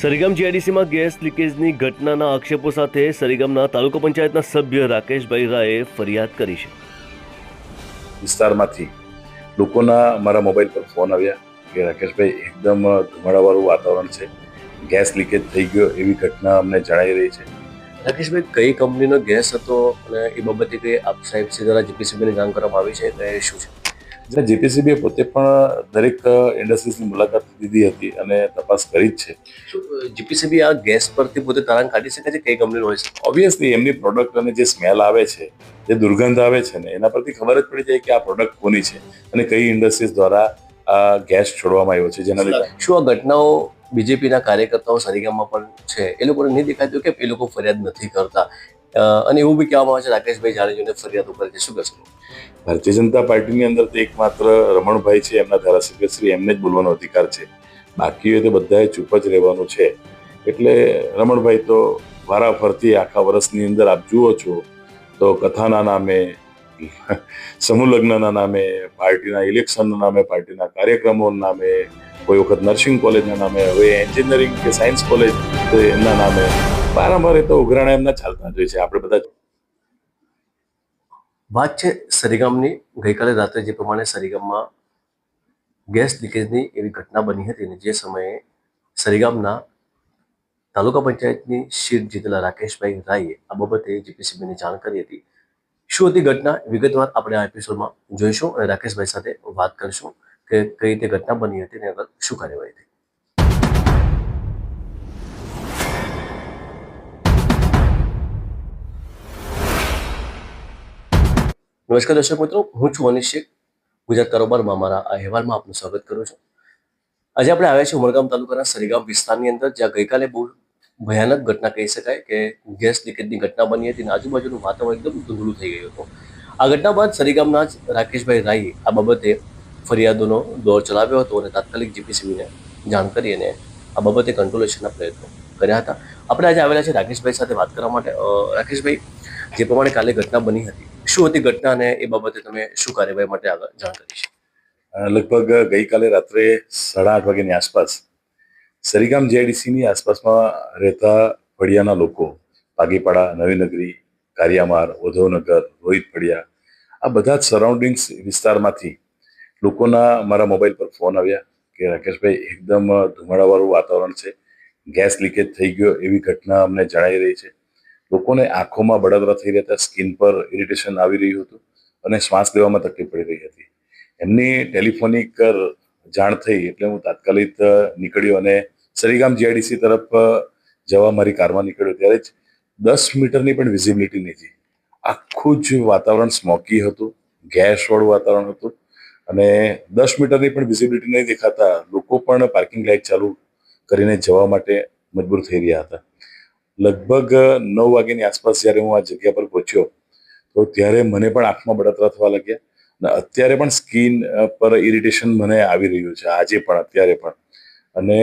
Sarigam જીઆઈડીસીમાં gas લીકેજની ઘટનાના આક્ષેપો સાથે સરીગામના તાલુકા પંચાયતના સભ્ય રાકેશભાઈ રાયે ફરિયાદ કરી છે. વિસ્તારમાંથી લોકોના મારા મોબાઈલ પર ફોન આવ્યા કે રાકેશભાઈ એકદમ ધુમાડાવાળું વાતાવરણ છે, ગેસ લીકેજ થઈ ગયો એવી ઘટના અમને જણાઈ રહી છે. રાકેશભાઈ, કઈ કંપનીનો ગેસ હતો અને એ બાબતે કઈ આપ સાહેબ શ્રી દ્વારા જીપીસીબીને જાણ કરવામાં આવી છે કે શું છે? એટલે જીપીસીબીએ પોતે પણ દરેક ઇન્ડસ્ટ્રીઝની મુલાકાત લીધી હતી અને તપાસ કરી જ છે. જીપીસીબી આ ગેસ પરથી પોતે તારણ કાઢી શકે છે કઈ કંપનીનો હોય છે? ઓબ્વિયસલી એમની પ્રોડક્ટ અને જે સ્મેલ આવે છે, જે દુર્ગંધ આવે છે ને, એના પરથી ખબર જ પડી જાય કે આ પ્રોડક્ટ કોની છે અને કઈ ઇન્ડસ્ટ્રીઝ દ્વારા આ ગેસ છોડવામાં આવ્યો છે. જેના લીધે શું આ ઘટનાઓ બીજેપીના કાર્યકર્તાઓ સરીગામમાં પણ છે, એ લોકોને નહીં દેખાતું કે એ લોકો ફરિયાદ નથી કરતા? અને એવું બી કહેવામાં આવે છે રાકેશભાઈ જાડેજાને ફરિયાદો કરે છે, શું કરશે? ભારતીય જનતા પાર્ટીની અંદર તો એકમાત્ર રમણભાઈ છે, એમના ધારાસભ્ય શ્રી, એમને જ બોલવાનો અધિકાર છે. બાકી તો બધાએ ચૂપ જ રહેવાનું છે. એટલે રમણભાઈ તો વારાફરતી આખા વર્ષની અંદર આપ જુઓ છો તો કથાના નામે, સમૂહ લગ્નના નામે, પાર્ટીના ઇલેક્શનના નામે, પાર્ટીના કાર્યક્રમોના નામે, કોઈ વખત નર્સિંગ કોલેજના નામે, હવે એન્જિનિયરિંગ કે સાયન્સ કોલેજ એમના નામે વારંવાર એ તો ઉઘરાણા એમના ચાલતા જ હોય છે. આપણે બધા વાત છે સરીગામની. ગઈકાલે રાત્રે જે પ્રમાણે સરીગામમાં ગેસ લીકેજની એવી ઘટના બની હતી ને, જે સમયે સરીગામના તાલુકા પંચાયતની સીટ જીતેલા રાકેશભાઈ રાયે આ બાબતે જીપીસીબીને જાણ કરી હતી. શું હતી ઘટના, વિગતવાર આપણે આ એપિસોડમાં જોઈશું અને રાકેશભાઈ સાથે વાત કરીશું કે કઈ રીતે ઘટના બની હતી અને આગળ શું કાર્યવાહી થઈ. નમસ્કાર દર્શક મિત્રો, હું છું અનિશ શેખ. ગુજરાત કારોબારમાં મારા આ અહેવાલમાં આપનું સ્વાગત કરું છું. આજે આપણે આવ્યા છીએ ઉમરગામ તાલુકાના સરીગામ વિસ્તારની અંદર, જ્યાં ગઈકાલે બહુ ભયાનક ઘટના કહી શકાય કે ગેસ લીકેજની ઘટના બની હતી અને આજુબાજુનું વાતાવરણ એકદમ ધૂંધળું થઈ ગયું હતું. આ ઘટના બાદ સરીગામના જ રાકેશભાઈ રાયે આ બાબતે ફરિયાદોનો દોર ચલાવ્યો હતો અને તાત્કાલિક જીપીસીબીને જાણ કરી અને આ બાબતે કંટ્રોલેશનના પ્રયત્નો કર્યા હતા. આપણે આજે આવેલા છે રાકેશભાઈ સાથે વાત કરવા માટે. રાકેશભાઈ, જે પ્રમાણે કાલે ઘટના બની હતી, શું હતી ઘટના અને એ બાબતે તમે શું કાર્યવાહી માટે આગળ જાણ કરી છે? લગભગ ગઈકાલે રાત્રે 8:30 વાગ્યાની આસપાસ સરીગામ જીઆઈડીસીની આસપાસમાં રહેતા ફળિયાના લોકો, પાગીપાડા, નવીનગરી, કારિયામાર, ઉધવનગર, રોહિત ફળિયા, આ બધા જ સરાઉન્ડિંગ્સ વિસ્તારમાંથી લોકોના મારા મોબાઈલ પર ફોન આવ્યા કે રાકેશભાઈ એકદમ ધુમાડાવાળું વાતાવરણ છે, ગેસ લીકેજ થઈ ગયો એવી ઘટના અમને જણાઈ રહી છે. લોકોને આંખોમાં બળતરા થઈ રહ્યા હતા, સ્કિન પર ઇરિટેશન આવી રહ્યું હતું અને શ્વાસ લેવામાં તકલીફ પડી રહી હતી. એમની ટેલિફોનિક જાણ થઈ એટલે હું તાત્કાલિક નીકળ્યો અને સરીગામ જીઆઈડીસી તરફ જવા મારી કારમાં નીકળ્યો. ત્યારે જ 10 મીટરની પણ વિઝિબિલિટી નથી. આખું જ વાતાવરણ સ્મોકી હતું, ગેસવાળું વાતાવરણ હતું અને 10 મીટરની પણ વિઝિબિલિટી નહીં દેખાતા લોકો પણ પાર્કિંગ લાઇટ ચાલુ કરીને જવા માટે મજબૂર થઈ રહ્યા હતા. લગભગ 9 વાગ્યાની આસપાસ જ્યારે હું આ જગ્યા પર પહોંચ્યો તો ત્યારે મને પણ આંખમાં બળતરા થવા લાગ્યા અને અત્યારે પણ સ્કિન પર ઇરિટેશન મને આવી રહ્યું છે, આજે પણ, અત્યારે પણ. અને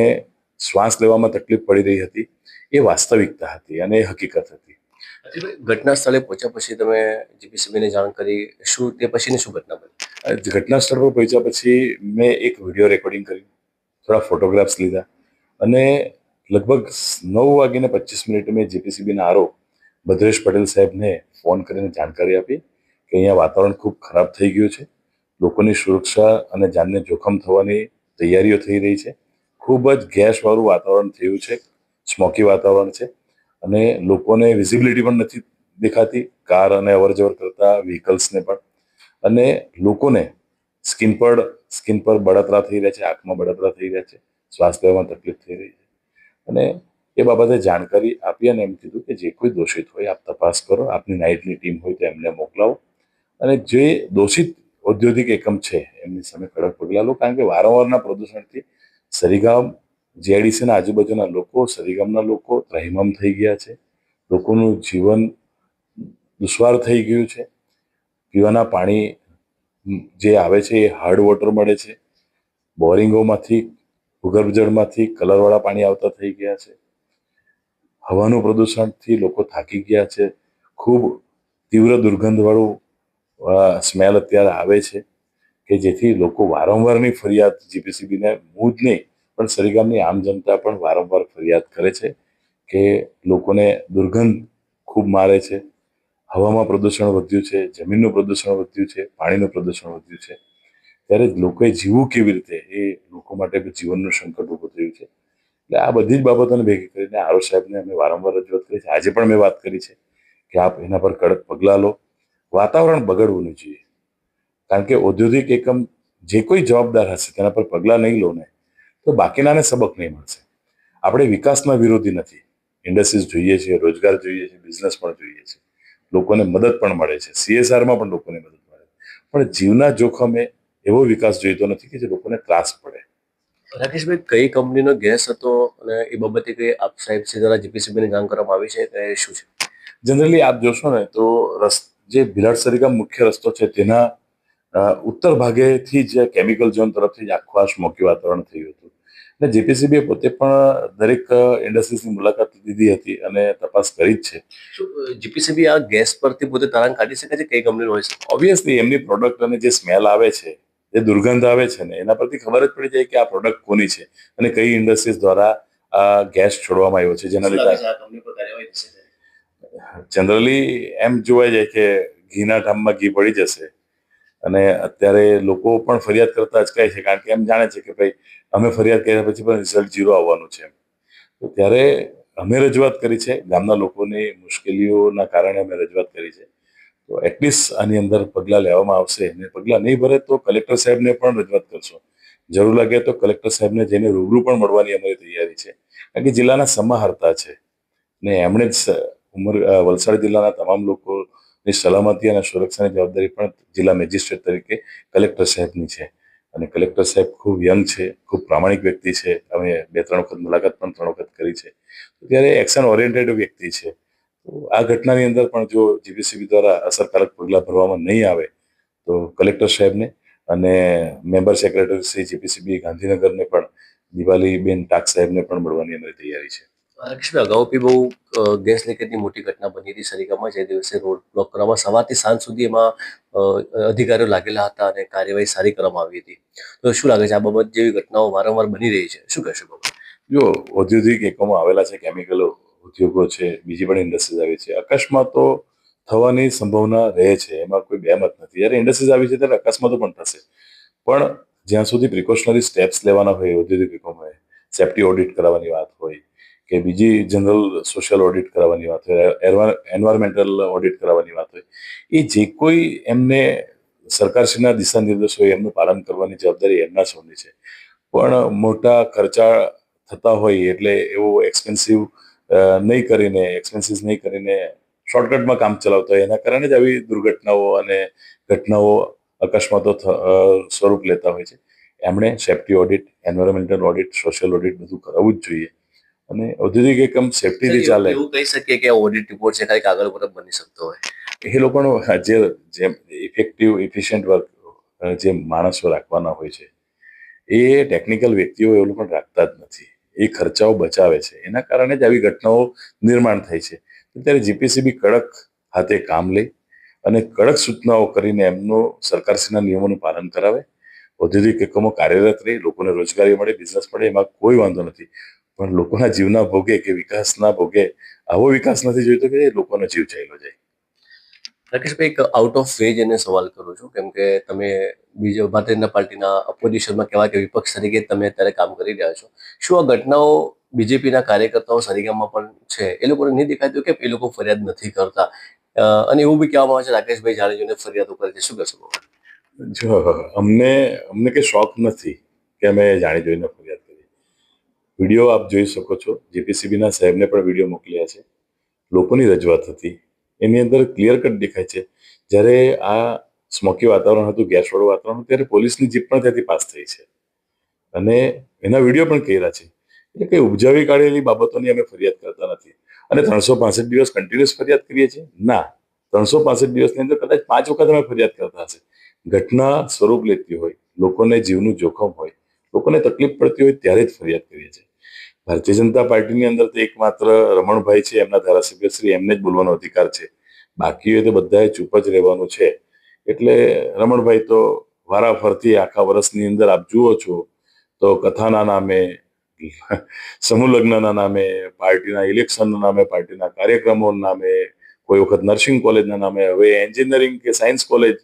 શ્વાસ લેવામાં તકલીફ પડી રહી હતી. એ વાસ્તવિકતા હતી અને એ હકીકત હતી. ઘટના સ્થળે પહોંચ્યા પછી તમે જીપીસીબીને જાણ કરી, શું તે પછીની શું ઘટના બની? ઘટના સ્થળ પર પહોંચ્યા પછી મેં એક વિડીયો રેકોર્ડિંગ કર્યું, થોડા ફોટોગ્રાફ્સ લીધા અને લગભગ 9:25 મેં જીપીસીબીના આરઓ ભદ્રેશ પટેલ સાહેબને ફોન કરીને જાણકારી આપી કે અહીંયા વાતાવરણ ખૂબ ખરાબ થઈ ગયું છે, લોકોની સુરક્ષા અને જાનને જોખમ થવાની તૈયારીઓ થઈ રહી છે, ખૂબ જ ગેસવાળું વાતાવરણ થયું છે, સ્મોકી વાતાવરણ છે અને લોકોને વિઝિબિલિટી પણ નથી દેખાતી, કાર અને અવરજવર કરતા વ્હીકલ્સને પણ. અને લોકોને સ્કિન પર બળતરા થઈ રહ્યા છે, આંખમાં બળતરા થઈ રહ્યા છે, શ્વાસ લેવામાં તકલીફ થઈ રહી છે. અને એ બાબતે જાણકારી આપી અને એમ કીધું કે જે કોઈ દોષિત હોય આપ તપાસ કરો, આપની નાઇટની ટીમ હોય તો એમને મોકલાવો અને જે દોષિત ઔદ્યોગિક એકમ છે એમની સામે કડક પગલાં લો. કારણ કે વારંવારના પ્રદૂષણથી સરીગામ જીઆઈડીસીના આજુબાજુના લોકો, સરીગામના લોકો ત્રાહિમામ થઈ ગયા છે. લોકોનું જીવન દુશ્વાર થઈ ગયું છે. પીવાના પાણી જે આવે છે એ હાર્ડ વોટર મળે છે. બોરિંગોમાંથી, ભૂગર્ભ જળમાંથી કલરવાળા પાણી આવતા થઈ ગયા છે. હવાનું પ્રદૂષણથી લોકો થાકી ગયા છે. ખૂબ તીવ્ર દુર્ગંધવાળું સ્મેલ અત્યારે આવે છે કે જેથી લોકો વારંવારની ફરિયાદ જીપીસીબીને, હું જ નહીં પણ સરીગામની આમ જનતા પણ વારંવાર ફરિયાદ કરે છે કે લોકોને દુર્ગંધ ખૂબ મારે છે, હવામાં પ્રદૂષણ વધ્યું છે, જમીનનું પ્રદૂષણ વધ્યું છે, પાણીનું પ્રદૂષણ વધ્યું છે. ત્યારે લોકોએ જીવવું કેવી રીતે એ લોકો માટે જીવનનું સંકટ ઊભું થયું છે. એટલે આ બધી જ બાબતોને ભેગી કરીને આરઓ સાહેબને અમે વારંવાર રજૂઆત કરી છે. આજે પણ મેં વાત કરી છે કે આપ એના પર કડક પગલાં લો. વાતાવરણ બગડવું નહીં જોઈએ, કારણ કે ઔદ્યોગિક એકમ જે કોઈ જવાબદાર હશે તેના પર પગલાં નહીં લો ને તો બાકીનાને સબક નહીં મળશે. આપણે વિકાસના વિરોધી નથી. ઇન્ડસ્ટ્રીઝ જોઈએ છે, રોજગાર જોઈએ છે, બિઝનેસ પણ જોઈએ છે, લોકોને મદદ પણ મળે છે, CSRમાં પણ લોકોને મદદ મળે છે. પણ જીવના જોખમે એવો વિકાસ જોઈતો નથી કે જે લોકોને ત્રાસ પડે. રાકેશભાઈ, કઈ કંપનીનો ગેસ હતો અને એ બાબતે કઈ આપ સાહેબ શ્રી દ્વારા જીપીસીબી ને જાણ કરવામાં આવી છે કે શું છે? જનરલી આપ જોશો ને તો જે ભિલાડ સરીગામ મુખ્ય રસ્તો છે તેના ઉત્તર ભાગેથી જ કેમિકલ ઝોન તરફથી જ આખું આ સ્મોકી વાતાવરણ થયું હતું. અને જીપીસીબીએ પોતે પણ દરેક ઇન્ડસ્ટ્રીઝની મુલાકાત લીધી હતી અને તપાસ કરી જ છે. શું જીપીસીબી આ ગેસ પરથી પોતે તારણ કાઢી શકે છે કઈ કંપનીનો હોય છે? ઓબ્વિયસલી એમની પ્રોડક્ટ અને જે સ્મેલ આવે છે, જે દુર્ગંધ આવે છે ને એના પરથી ખબર જ પડી જાય કે આ પ્રોડક્ટ કોની છે અને કઈ ઇન્ડસ્ટ્રીઝ દ્વારા આ ગેસ છોડવામાં આવ્યો છે. જેના લીધે જનરલી એમ જોવાય જાય કે ઘીના ઠામમાં ઘી પડી જશે અને અત્યારે લોકો પણ ફરિયાદ કરતા અચકાય છે, કારણ કે એમ જાણે છે કે ભાઈ અમે ફરિયાદ કર્યા પછી પણ રિઝલ્ટ 0 આવવાનું છે. તો ત્યારે અમે રજૂઆત કરી છે, ગામના લોકોની મુશ્કેલીઓના કારણે અમે રજૂઆત કરી છે. તો એટલીસ્ટ આની અંદર પગલાં લેવામાં આવશે અને પગલાં નહીં ભરે તો કલેક્ટર સાહેબને પણ રજૂઆત કરશો. જરૂર લાગે તો કલેક્ટર સાહેબને જઈને રૂબરૂ પણ મળવાની અમારી તૈયારી છે, કારણ કે જિલ્લાના સમાહર્તા છે ને એમણે જ વલસાડ જિલ્લાના તમામ લોકોની સલામતી અને સુરક્ષાની જવાબદારી પણ જિલ્લા મેજિસ્ટ્રેટ તરીકે કલેક્ટર સાહેબની છે. અને કલેક્ટર સાહેબ ખૂબ યંગ છે, ખૂબ પ્રામાણિક વ્યક્તિ છે. અમે 2-3 વખત મુલાકાત પણ 3 વખત કરી છે. ત્યારે એક્શન ઓરિએન્ટેડ વ્યક્તિ છે. તો આ ઘટનાની અંદર પણ જો જીપીસીબી દ્વારા અસરકારક પગલાં ભરવામાં નહીં આવે તો કલેક્ટર સાહેબને અને મેમ્બર સેક્રેટરી શ્રી જીપીસીબી ગાંધીનગરને પણ દિવાલીબેન ટાક સાહેબને પણ મળવાની અમારી તૈયારી છે. રાકેશભાઈ, અગાઉ બી બહુ ગેસ લીકેજની મોટી ઘટના બની હતી સરીગામમાં. જે દિવસે રોડ બ્લોક કરવામાં સવારથી સાંજ સુધી એમાં અધિકારીઓ લાગેલા હતા અને કાર્યવાહી સારી કરવામાં આવી હતી. તો શું લાગે છે આ બાબત જેવી ઘટનાઓ વારંવાર બની રહી છે, શું કહેશો બાબત? જો ઔદ્યોગિક એકમો આવેલા છે, કેમિકલ ઉદ્યોગો છે, બીજી પણ ઇન્ડસ્ટ્રીઝ આવી છે, અકસ્માતો થવાની સંભાવના રહે છે, એમાં કોઈ બેમત નથી. જ્યારે ઇન્ડસ્ટ્રીઝ આવી છે ત્યારે અકસ્માતો પણ થશે, પણ જ્યાં સુધી પ્રિકોશનરી સ્ટેપ્સ લેવાના હોય ઔદ્યોગિક એકમોએ, સેફ્ટી ઓડિટ કરાવવાની વાત હોય કે બીજી જનરલ સોશિયલ ઓડિટ કરાવવાની વાત હોય, એન્વાયરમેન્ટલ ઓડિટ કરાવવાની વાત હોય, એ જે કોઈ એમને સરકારશ્રીના દિશા નિર્દેશો હોય એમનું પાલન કરવાની જવાબદારી એમના સૌની છે. પણ મોટા ખર્ચા થતા હોય એટલે એવું એક્સપેન્સિસ નહીં કરીને શોર્ટકટમાં કામ ચલાવતા હોય, એના કારણે જ આવી દુર્ઘટનાઓ અને ઘટનાઓ અકસ્માતો સ્વરૂપ લેતા હોય છે. એમણે safety audit, environmental audit, social audit બધું કરાવવું જ જોઈએ અને ઔદ્યોગિક એકમ સેફ્ટીથી ચાલે. એવું કહી શકીએ કે ઓડિટ રિપોર્ટ છે ખાલી કાગળ પર બની શકતો હોય. એ લોકોનો જેમ ઇફેક્ટિવ એફિશિયન્ટ વર્ક જે માણસો રાખવાના હોય છે એ ટેકનિકલ વ્યક્તિઓ એ લોકો રાખતા જ નથી. એ ખર્ચાઓ બચાવે છે, એના કારણે જ આવી ઘટનાઓ નિર્માણ થાય છે. ત્યારે જીપીસીબી કડક હાથે કામ લે અને કડક સૂચનાઓ કરીને એમનું સરકારશ્રીના નિયમોનું પાલન કરાવે. ઔદ્યોગિક એકમો કાર્યરત રહે, લોકોને રોજગારી મળે, બિઝનેસ મળે, એમાં કોઈ વાંધો નથી. પણ લોકોના જીવના ભોગે કે વિકાસના ભોગે આવો વિકાસ નથી જોઈતો કે લોકોનો જીવ ચાલ્યો જાય. રાકેશભાઈ, એક આઉટ ઓફ વે જઈને સવાલ કરું છું, કેમ કે તમે બીજા ભારતીય જનતા પાર્ટીના અપોઝિશનમાં કહેવાય કે વિપક્ષ તરીકે તમે અત્યારે કામ કરી રહ્યા છો. શું આ ઘટનાઓ બીજેપીના કાર્યકર્તાઓ સરીગામમાં પણ છે એ લોકોને નહીં દેખાતું કે એ લોકો ફરિયાદ નથી કરતા? અને એવું બી કહેવામાં આવે છે રાકેશભાઈ જાણી જોઈને ફરિયાદો કરે છે, શું કહેશો? જો અમને કે શોખ નથી કે અમે જાણી જોઈને ફરિયાદ કરીએ. વિડીયો આપ જોઈ શકો છો, જીપીસીબીના સાહેબને પણ વિડીયો મોકલ્યા છે. લોકોની રજૂઆત હતી, એની અંદર ક્લિયર કટ દેખાય છે. જ્યારે આ સ્મોકી વાતાવરણ હતું, ગેસવાળું વાતાવરણ, ત્યારે પોલીસની જીપ પણ ત્યાંથી પાસ થઈ છે અને એના વિડીયો પણ કર્યા છે. એટલે કંઈ ઉપજાવી કાઢેલી બાબતોની અમે ફરિયાદ કરતા નથી. અને 365 દિવસ કન્ટિન્યુઅસ ફરિયાદ કરીએ છીએ? ના, 365 દિવસની અંદર કદાચ 5 વખત અમે ફરિયાદ કરતા હશે. ઘટના સ્વરૂપ લેતી હોય, લોકોને જીવનું જોખમ હોય, લોકોને તકલીફ પડતી હોય ત્યારે જ ફરિયાદ કરીએ છીએ. ભારતીય જનતા પાર્ટીની અંદર તો એકમાત્ર રમણભાઈ છે, એમના ધારાસભ્ય શ્રી, એમને જ બોલવાનો અધિકાર છે. બાકીઓ તો બધાએ ચૂપ જ રહેવાનું છે. એટલે રમણભાઈ તો વારાફરતી આખા વર્ષની અંદર આપ જુઓ છો તો કથાના નામે, સમૂહ લગ્નના નામે, પાર્ટીના ઇલેક્શનના નામે, પાર્ટીના કાર્યક્રમોના નામે, કોઈ વખત નર્સિંગ કોલેજના નામે, હવે એન્જિનિયરિંગ કે સાયન્સ કોલેજ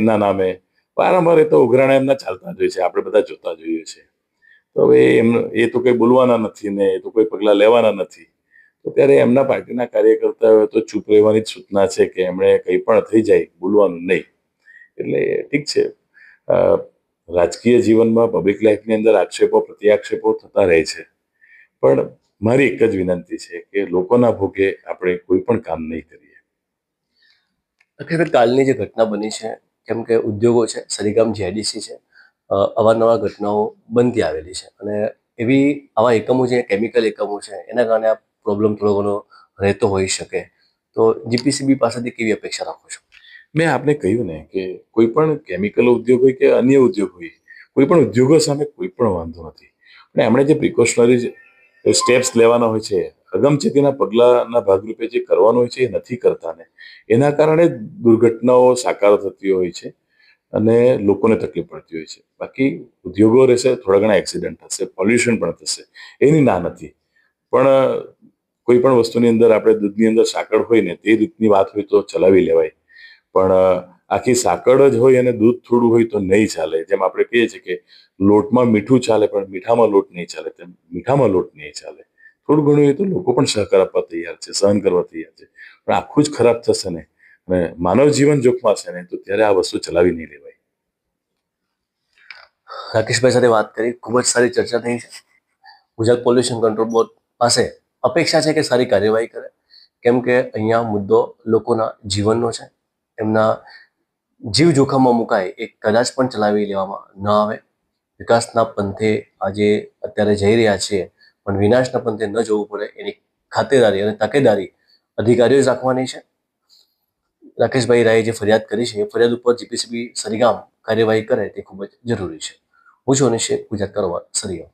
ના નામે વારંવાર એ તો ઉઘરાણા એમના ચાલતા જ હોય છે, આપણે બધા જોતા જોઈએ છે. તો હવે એ તો કંઈ બોલવાના નથી ને એ તો કોઈ પગલાં લેવાના નથી. તો ત્યારે એમના પાર્ટીના કાર્યકર્તાઓએ તો ચૂપ રહેવાની જ સૂચના છે કે એમણે કંઈ પણ થઈ જાય બોલવાનું નહીં. એટલે ઠીક છે, અ, રાજકીય જીવનમાં પબ્લિક લાઈફની અંદર આક્ષેપો પ્રત્યાક્ષેપો થતા રહે છે, પણ મારી એક જ વિનંતી છે કે લોકોના ભોગે આપણે કોઈ પણ કામ નહીં કરીએ. રાકેશભાઈ, કાલની જે ઘટના બની છે, કેમ કે ઉદ્યોગો છે, સરીગામ જીઆઈડીસી છે, અવારનવાર ઘટનાઓ બનતી આવેલી છે અને આવા એકમો જે કેમિકલ એકમો છે એના કારણે આ પ્રોબ્લેમ થોડો ઘણો રહેતો હોઈ શકે. તો જીપીસીબી પાસેથી કેવી અપેક્ષા રાખો છો? મેં આપને કહ્યું ને કે કોઈ પણ કેમિકલ ઉદ્યોગ હોય કે અન્ય ઉદ્યોગ હોય, કોઈ પણ ઉદ્યોગો સામે કોઈ પણ વાંધો નથી, પણ એમણે જે પ્રિકોશનરી સ્ટેપ્સ લેવાના હોય છે, અગમચેતીના પગલાંના ભાગરૂપે જે કરવાનું હોય છે એ નથી કરતા ને એના કારણે દુર્ઘટનાઓ સાકાર થતી હોય છે અને લોકોને તકલીફ પડતી હોય છે. બાકી ઉદ્યોગો રહેશે, થોડા ઘણા એક્સિડન્ટ થશે, પોલ્યુશન પણ થશે, એની ના નથી. પણ કોઈ પણ વસ્તુની અંદર આપણે દૂધની અંદર સાકર હોય ને તે રીતની વાત હોય તો ચલાવી લેવાય, પણ આખી સાકર જ હોય અને દૂધ થોડું હોય તો નહીં ચાલે. જેમ આપણે કહીએ છીએ કે લોટમાં મીઠું ચાલે પણ મીઠામાં લોટ નહીં ચાલે, તેમ મીઠામાં લોટ નહીં ચાલે. થોડું ઘણું એ તો લોકો પણ સહકાર આપવા તૈયાર છે, સહન કરવા તૈયાર છે, પણ આખું જ ખરાબ થશે ને અને માનવ જીવન જોખમાશે ને તો ત્યારે આ વસ્તુ ચલાવી નહીં લેવાય. રાકેશભાઈ સાથે વાત કરી, ખૂબ જ સારી ચર્ચા થઈ છે. ગુજરાત પોલ્યુશન કંટ્રોલ બોર્ડ પાસે અપેક્ષા છે કે સારી કાર્યવાહી કરે, કેમ કે અહીંયા મુદ્દો લોકોના જીવનનો છે. એમના જીવ જોખમમાં મુકાય એ કદાચ પણ ચલાવી લેવામાં ન આવે. વિકાસના પંથે આજે અત્યારે જઈ રહ્યા છીએ, પણ વિનાશના પંથે ન જવું પડે એની ખાતેદારી અને તકેદારી અધિકારીઓ જ રાખવાની છે. રાકેશભાઈ રાયે જે ફરિયાદ કરી છે એ ફરિયાદ ઉપર જીપીસીબી સરીગામ કાર્યવાહી કરે તે ખૂબ જ જરૂરી છે. હું છું અનિશ, ગુજરાત કારોબાર, સરીગામ.